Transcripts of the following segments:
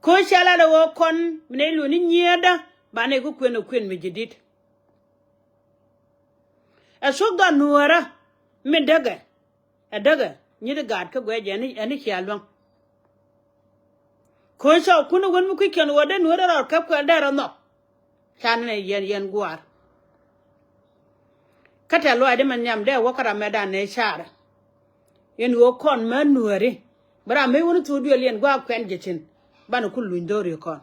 ko shala da wo kon mne lu ni nyeda ba ne ku kwen mi jidit a so ga nuara me daga a daga ni da gad ka gwe je ani kyalwan ko so kunu gon mu ku ken wo da nuara ra ka ko da ra no kan ne yen gwar kata lo ade man nyam de wo kara me da ne shara yen wo kon ma nuare bara me wonu to du yen gwa kwen jechin bana kullu ndori kon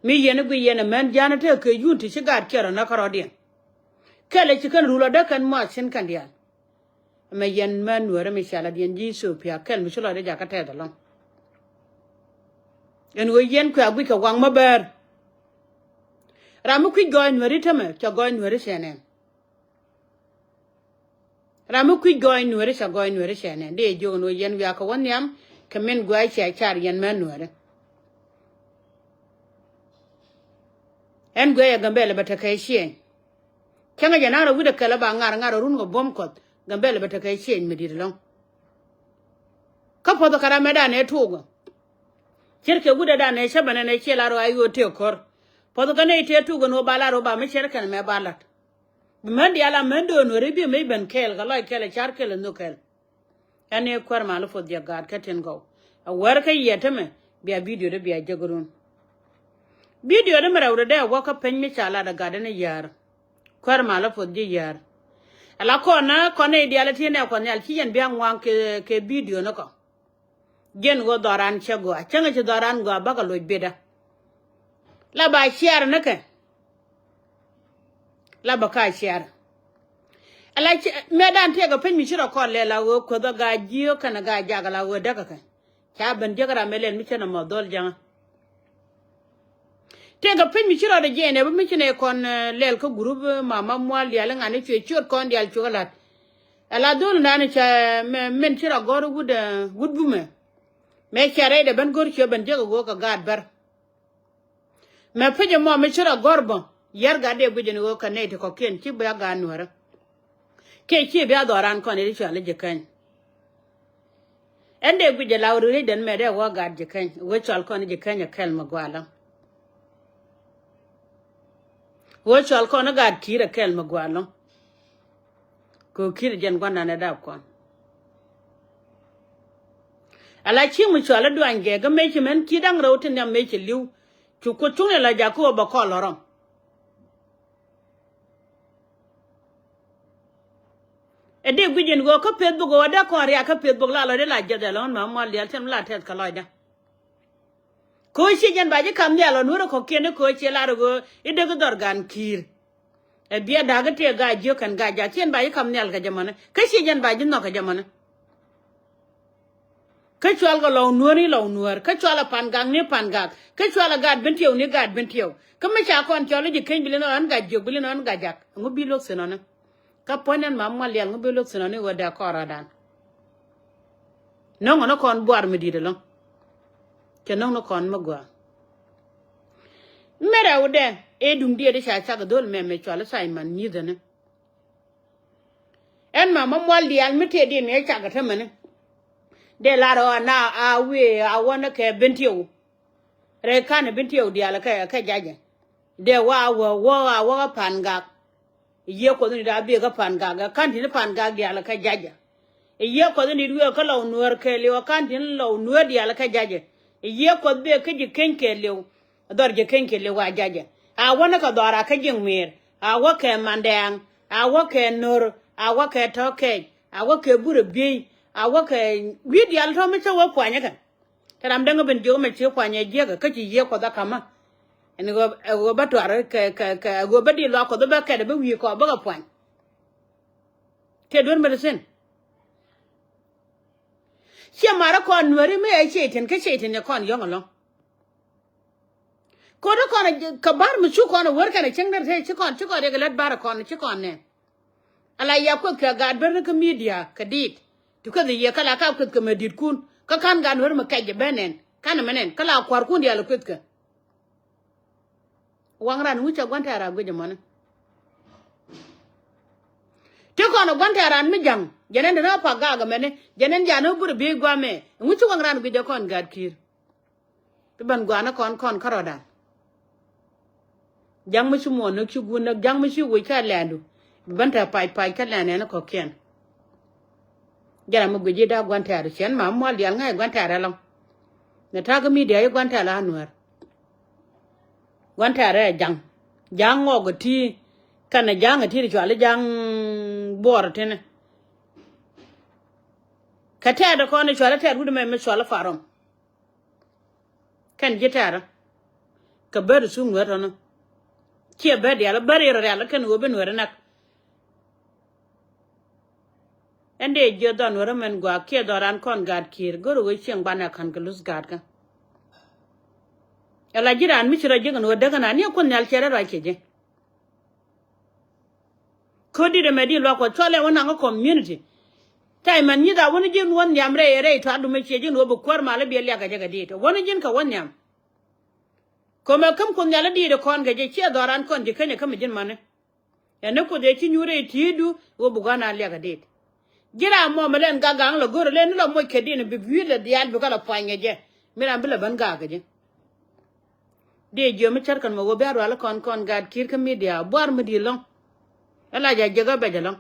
mi yen gu yen man jana te ke yunti shigar kera na karodien kele chikan rulo da kan ma sin kan dia me yen man nuare mi shala dien jisu pia kel mi sula de jakate da long yen wo yen ku agwi ka wang maber ramu ku goy nuare teme cha goy nuare shenen ramu ku goy nuare cha goy nuare shenen de jono yen wi aka wonyam kemen goy cha char yen man nuare en goy gambele bata kai shen kanga jana ra wuda kala ba ngara run go bom kot gambele bata kai shen mi dirlong ka podo kara meda ne tugo kirke wuda da ne shabana ne chela ro ayo te kor podo kane te tugo no bala ro ba me sherkan me balat mandi ala mendo no rebi me ben kel ga like kel char kel no kel ane kwar malu fo dia gad katen go a war ka yetame biya video de biya jagurun video de mara de wa ka pen mi chala da gad ne yar kwar malu fo dia yar ala ko na ko ne dia la tiene ko nyal kiyen biya ngwan ke video no ko gen go doran chego a changa che doran go ba ka lo beda la ba share na ke la ba ka share ala medan te ga pen mi shira ko le la wo ko da ga jiyo kana ga jaga la wo daga ka cha ban jagara melen mi chena modol janga te ga pen mi shira da jene ba mi chene kon lel ko group mama mwal ya la ngani che chot kon dial chokolat ala dol na ni cha men shira gor gudbu me chare de ban gor che ban jaga go ka gad bar me peje mo mi shira gorbo yar ga de gujeni go ka ne te ko ken ci ba ga nuara ke ci be adoran ko ne ci ala je kan ende guje lawru re den me de wo ga je kan wo chal ko ne je kan ya kel magwala wo chal ko na ga tira kel magwala ko kir jen gwana na da ko ala ci mu chala duange ga me ci men ki dang rawtin ya me ci liu ci ko tune la ja ko ba ko lorom ede gujen go ko pedbu go da ko ria ka pedbu la lo de la jade lon ma mal ya tem la tet ka loida ko shi jen ba je kam ya lo nuro ko kene ko che la go ide go dorgan kir e bia da ga te ga je kan ga ja chen ba je kam nel ga jamana ka shi jen ba je no ka jamana ka chwal go lo nuor ka chwala pangang ne pangak ka chwala gad bentio ne gad bentio ka ma cha kon cholo je ken bilino an ga je bilino an ga jak ngubi lok senona ka ponen mamma lial ngo belok senone wada koradan non ono kon boar mi dide long ke non no kon magwa mera ude e dum die de cha cha dol me chola Simon nyidene en mamma mo lial mi te di ne cha ga temene de la ro na a we a wona ke bentio re kan bentio di ala ka jaje de wa panga ye ko ni da be ga pan ga kan tin pan ga dia la ka jaja ye ko ni duwe ka law nuwer ke le kan tin law nuwer dia la ka jaja ye ko be ka ji kenke le dor je kenke le wa jaja a wona ka dora ka jing mer a wa ke mandang a wa ke nur a wa ke toke a wa ke buru bi a wa ke wi dia la to me wa kwanya kan taram danga ben jo me che kwanya je ga ka ji ye ko da kama en go batwar ka go badi lo ko do ba ka de wi ko ba ga pwan te don medicine che mara ko nwari me ai cheten ka cheten ne kon yong lo ko do kon ka bar mu chu kon wor kana chengder te chi kon de galat bar kon chi kon ne ala ya ko ka ga ber ka media ka dit to ka ye kala ka ko ka medit kun ka kan ga nwar ma ka je benen kana menen kala kwar kun dia lo ka wangran wucha gwantara guje mona te kono gwantara mi jang janen na pa ga mene janen jano bur bi gwa me nguchu ngran bi de kon gad kir to ban gwa na kon karoda jang mu mo no chu gu na jang mu chu wi ka landu ban ta pai ka lane na ko ken jara mu gwe da gwan ta chen ma mo lial ngai gwan ta long na ta ga mi de gwan ta la Nuer gwan ta jang ngo go ti kana jang ti ri chwale jang bor tene kata da ko ne chwale ta gudu me chwale farom kan gitara ka ber su Nuer no ke ber ya la ber ya la kan go ben Nuer nak ende je don Nuer men gwa ke doran kon gad kir goro we cheng bana kan glus gad ka ala jiran mi chira jegan wo daga na ni kon nyal chere ra keje kodi de medi lo ko chole wona ngo community tay man ni da woni jin won nyam re to adu me cheje no bu kor mala bi liya ga jaga de to woni jin ka won nyam ko me kam kon nyala di de kon ga je che doran kon je kene kam jin mane ya ne ko de ci nyure tidu wo bu gana liya ga de jira mo melen ga gang lo goro le ni lo mo kedi ne bi le dial bu kala panye je miran bile ban ga je de jo mi charkan mo go baro ala kon gad kir ka media bor mi di long ala ja jaga be jalong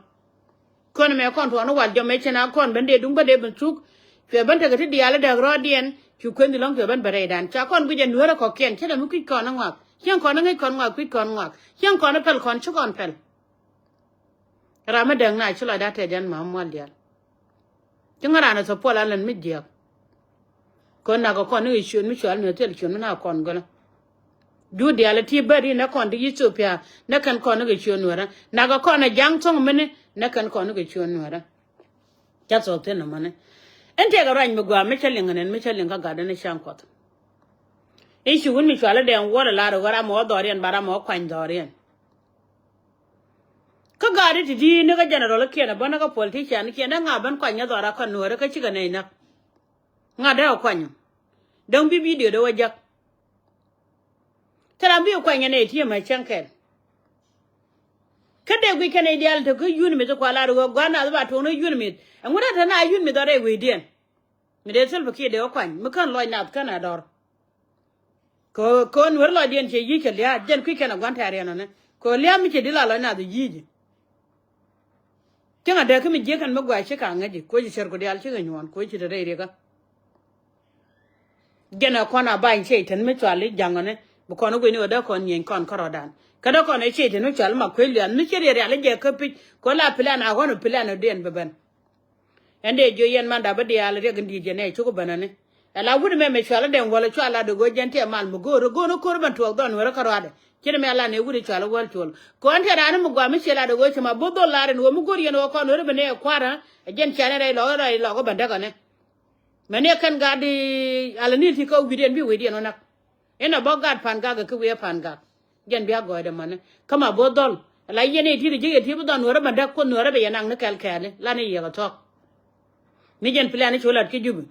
kon me kon to no wal jo me chena kon ben de dung ba de ben chuk fe ban ta ga ti ala da rodien chu kwen di long fe ban bare dan cha kon gu je Nuer ko ken chela mu ki kon ngak chen kon ngai kon ngak ki kon ngak chen kon pel kon chu kon pel rama dang na chula da te jan ma mo dia chingara na so pola len mi dia kon na ko kon ni shun mi chwal ne tel chun na kon gola du dia la ti bari na kon di Ethiopia na kan kon ga chun Nuer na ga kon na jang tong mene na kan kon ga chun Nuer ja so te na mane ente ga ran mi gwa mi chalin ga da na shan kot e shi won mi chwala de an wora la ro mo dorian bara mo kwan dorian ka gari ti di ne ga general ke na bana ga politician ke na nga ban kwanya dora kan Nuer ka ci ga nei na nga da kwanya don bi video da wajak tara bi kwanya ne ti ma chankel kada gwi kana ideal to ko yun mi to kwala ro gwana ba to no yun mi an wura ta na yun mi dore we den mi de sel ke de kwanya mi kan loy na kana dor ko Nuer lo den che yi ke ya den kwi kana gwan tare no ne ko liya mi ke dila lo na da yiji tinga da kimi je kan magwa shi ka ngaji ko ji sher ko dal shi ga nyon ko ji da re ga gena kona ba in che tan mi twali jangane bu kono go ni oda kon yen kon korodan kada kono che tan twal ma kweli an mi chere ale je ka pi ko la plan a hono plan den beben ende jo yen manda ba de ala re gandi je ne chuko banane ala wudu me twala den wala twala do go jente mal mu go no korban to don wara karade kire me ala ne wudu twala wal tol ko ante ran mu gwa mi chela do go chama bodo lare no mu gori no ko no re bene kwara jen chane re lo go banda kane mane kan gadi ala ni ti ko widien bi widien ona ena bo gad pan ga ko we pan ga jen biya go de mane kama bodol la yene ti je ti bo don no re banda ko no re be yanang ne kal kale la ne ye ga to mi jen plan chola ki jubu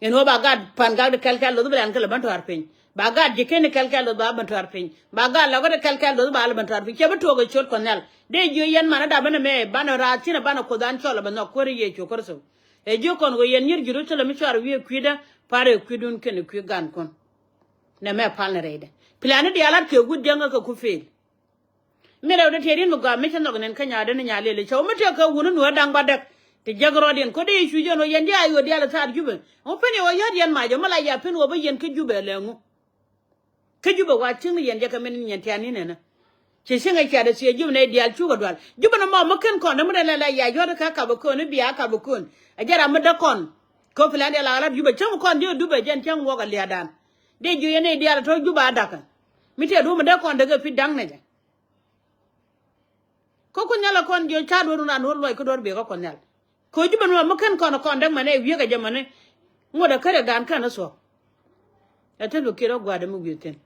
eno ba gad pan ga de kal kal do be an kala ban to arpin ba gad je ken kal kal do ba ban to arpin ba gad la go de kal kal do ba ban to arpin ke ba to go chol konal de jo yen mana da bana me bana ra tina bana ko dan chola bana ko ye cho korso e jo kon go yen nyir giru chola mi char wi kwida pare kwidun ken kwi gan kon na me pal na rede plan de ala ke gud denga ka ku fe me ra de terin mo ga me tan no nen kanya de nya lele chaw me te ka wunu no dang ba dak te jagro den ko de shu jo no yen dia yo dia la tar jube o pene o yar yen ma jo mala ya pen wo ba yen ke jube le ngu ke jube wa tin yen je ka men yen tiani ne na che singa cha da se jube ne dia chu ga dwal jube no mo ken ko na mo la ya yo ka ka ba ko ne biya ka ba ko a jara mo da kon ko plan de la la jube cham kon dio dube jen cham wo ga le dan de ju yen ne dia to jube adaka mi te do mo da kon daga fi dang ne ko nyala kon jo cha do na no lo ko do be ko nyala ko jube no mo ken kon dag mane wi ga jamane ngoda kare gan kana so ate lo kira gwa de mu guten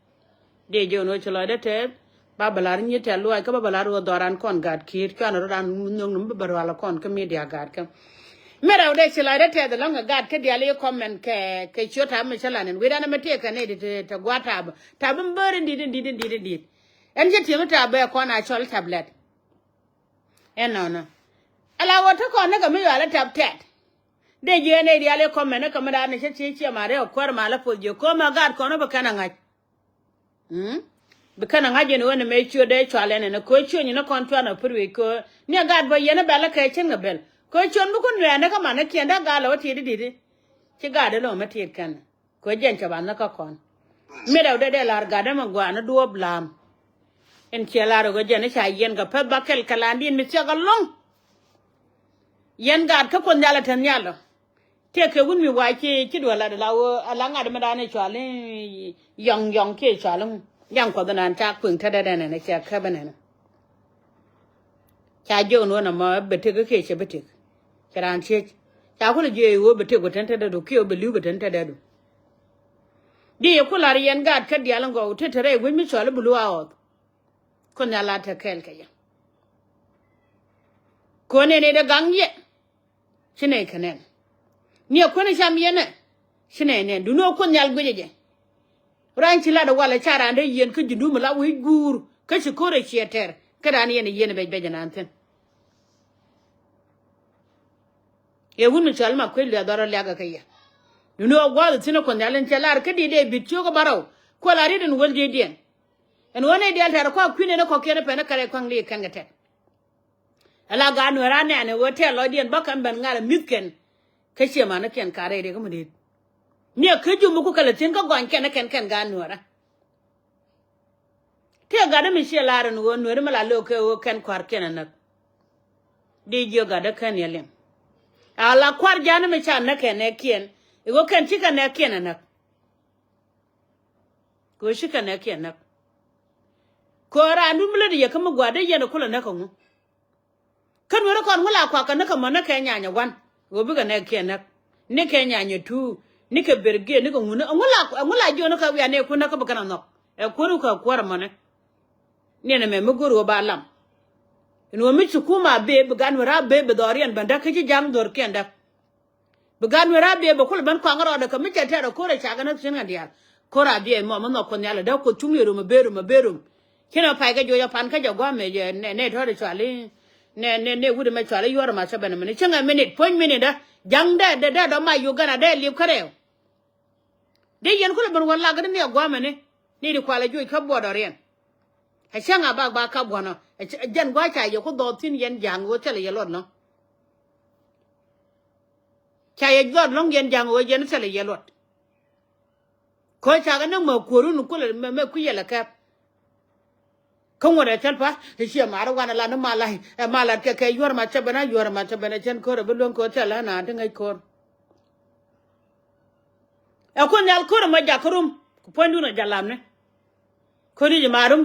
de jo no chlo de te babalar ni te lo ay ka babalar wo doran kon gad kir kan ro dan nyong num bar wala kon ka media gad ka mera de chlo de te de longa gad ka dia le comment ke chota me chalanen we dan me te ka ne de te gwa ta bambare ndi en je te mata ba kon a chol tablet no ala wata ko na ga mi ala tap tet de je ne dia le ko mena ka mada ne chi mare o kwar mala po je ko ma gad ko no ba kana ngaj be kana ngaj ne wona me chuo de chwale ne ko chuo ni na kon twa na purwe ko ni gad ba ye na bela ka chen ngabel ko chuo mu kun ne ka ma na kienda ga lo ti di chi gad lo ma ti kan ko jen cha ban na ka kon me da de lar gad ma gwa na duo blam en chelaro go jen cha yen ga pa ba kel kalandin mi cha ga long yen gad ka kon yala tan yalo te ke wun mi wa ki do la da wo ala nga de ma da ne chwale yong ke chwale yang ko da nan ta pung ta da ne cha ka ba ne cha jo no na ma bete ke che bete kran che cha ko le je wo bete go tan ta da do ke o belu go tan ta da do di ko la yen gad ka dia lan go te tere wun mi chwale bulu a o kon yala ta kel ka ya ko ne da gangye shine kanen ni ko ne sham yene shine ne du no kon yal gweje ran ci la da wala cara da yen ka jindu mala wi gur ka shi kore sheter kada ni yene be janan ten e wunu chalma ko le daro le ga kayya du no gwa tin kon yalen celar ka di de bityo ko baraw ko la ridin walde den en wona de altar ko kwine ne ko kene pe na kare kon le kan ga te ala ga no rane ne wote lo dien bakan ban ngala mitken ka ce ma na ken kare de kuma de ne ka ju mu ku kala tin ka gwan ken ga no ra te ga da mi she laran wo no ri mala lo ka wo ken kwar ken na de jo ga da kan yelen ala kwar jana mi cha na ken ne ken e wo ken tika ne ken na ko shi kan ne ken na ko ra ndu mula de ya kama gwa da yana kula na kan mu kan wara kon wala kwa kan ka mana ka nyanya wan go biga ne kenak ne ke nyanya tu ni ke berge ni ko nguna ngula jo no ka wi ane ku na ka bakana no e ko ka kwar mana ne na me muguru ba lam ino mi chu kuma be bigan wara be dorian banda ka ji jam dor kenda bigan wara be ba kul ban kwa ngaro da ka mi ta da ko ra cha ga na sin ga dia ko ra be mo no ko nyala da ko tumiru ma berum kina pa ga jo ya pan ka jo gwa me ne to de chali ne wude me chwale yor ma sabana mini chenga minute point minute da jang da do ma yu gana da lip kare de yen ko ban wala ga ne gwa mene ni di kwala joy ka bodo ren ha chenga ba ka bono jan gwa cha yo ko do tin yen jang wo tele yelot no cha ye god long yen jang wo yen tele yelot ko cha ga no ma koru nu ko le me ku yela ka không có để chân phá thì chỉ mà đâu quan là nó mà là cái yor mà chấp bên chân cô rồi bên luôn cô trả lại nè thế ngay cô ở con nhà cô mà giả krum point đu nó giả làm này cô đi mà rum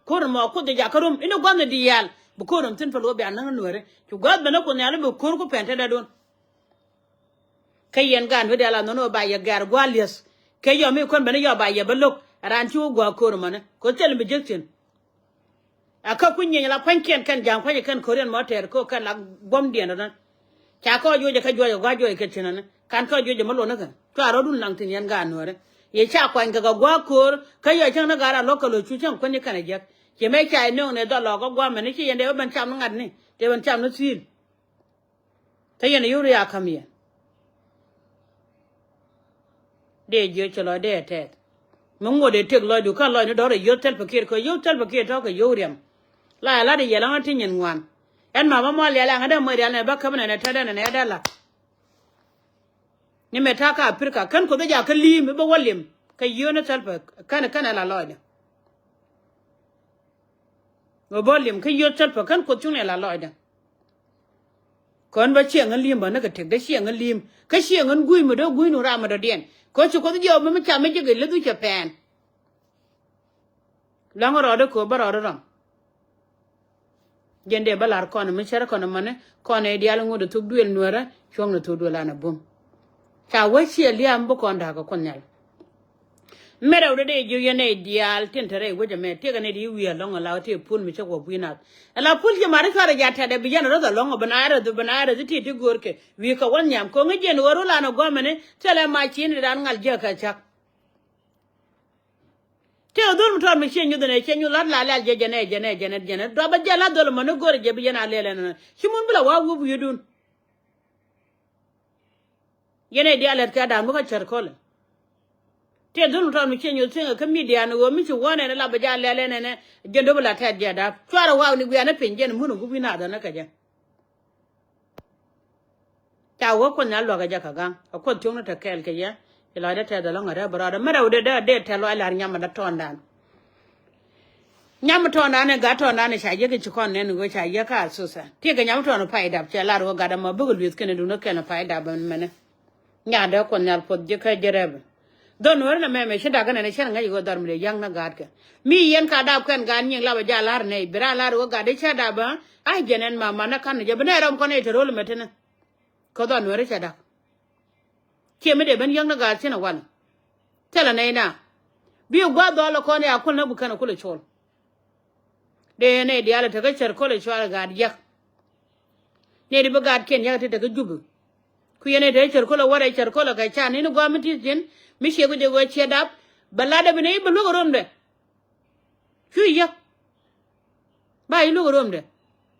cô mà cô đi giả krum ino quan là đi yal bu cô rum tin phải lo biển năng nuôi đấy chú god bên nó con nhà nó bu cô pente đã đun cái yên gan với đây là nó bài gar gwalias cái giờ mấy con bên nó bài bên lúc ran chú gwa cô mà này cô chơi làm gì aka kunye la panken kan jam kwaje kan korean motor ko kan la bom dia na cha ko joje ka joje gwa joje ke tinana kan ko joje malo na kan to aro dun lang tin yan ga nore ye cha kwan ga gwa kor ka yo chang na gara lokalo chu chang kwani kan je ke me cha no ne do lo go gwa me ni chi yende ban cham ngad ni te ban cham no sil te yene yuri ya kamye de je chlo de te mong wo de tek lo du kan lo ni do re yo tel pakir ko yo tel pakir to ko yo riam la de yelang tin yen wan en ma mo le la ngada mo de na ba ka bana na tada na ya dala ni meta ka afrika kan ko ja ka lim ba walim ka yo na tel pa kan la lo de go bolim ka yo tel pa kan ko chung la lo de kon ba chieng an lim ba na ka tek da chieng an lim ka chieng an gui mo do gui no ra ma do den ko chu ko jo ma cha me je le du japan la ngoro de ko ba ro ro jende balar kono mi sera kono mane kono e dial ngodo to duel nuara chong no to dola na bom cha wachi liam bo konda ko konyal mera de ju yene dial tentere woje me tega ne di wi long la te pul mi chako buina la pul je mare kare jata de bijan ro da long banara de ti gorke wi ka wonyam ko ngejen woro la no gomene tele ma chin dan ngal je ka chak te odol mutor mi chen yudo ne chen yulat la la jene do ba jala dol mo no gore je bi yana lele na chimun bula wa wubu yudun yene di alet ka da mo ka charkole te dol mutor mi chen yudo singa media no mi chi wona na la ba jala lele ne jendo bula ta je da twara wa ni gwa na penjen mu no gubi na da na ka je ta wo ko na lo ga ja ka gang ko tun ta kel ke ya ila da ta da lo ngara bara da mara de da de ta lo ala nyama da tondan nyama tondan ne ga tondan ne shaje ke chikon ne ngo shaje ka susa ti ga nyama tondan faida cha la ro ga da ma bugul wis kene du no kene faida ban mene nya da ko nyal pod je ka jereb don wor na me shi da ga ne shan ga yugo dar mi yang na ga ka mi yen ka da kan ga nyin la ba ja lar ne bira la ro ga de cha da ba ai jenen ma mana kan je bene ram ko ne to rol metena ko don wor cha da ke me de ban yang na ga sina wal tela ne na bi gwa do la ko ne akul na bukana kula chol de ne di ala ta ga cher kula chol ga yak ne di bagat ken ya ta ga jubu ku yene de cher kula wara cher kula ga cha ne gwa miti jin mi shegu de go che dab balada bine bu lu rom de ku yak ba yi lu rom de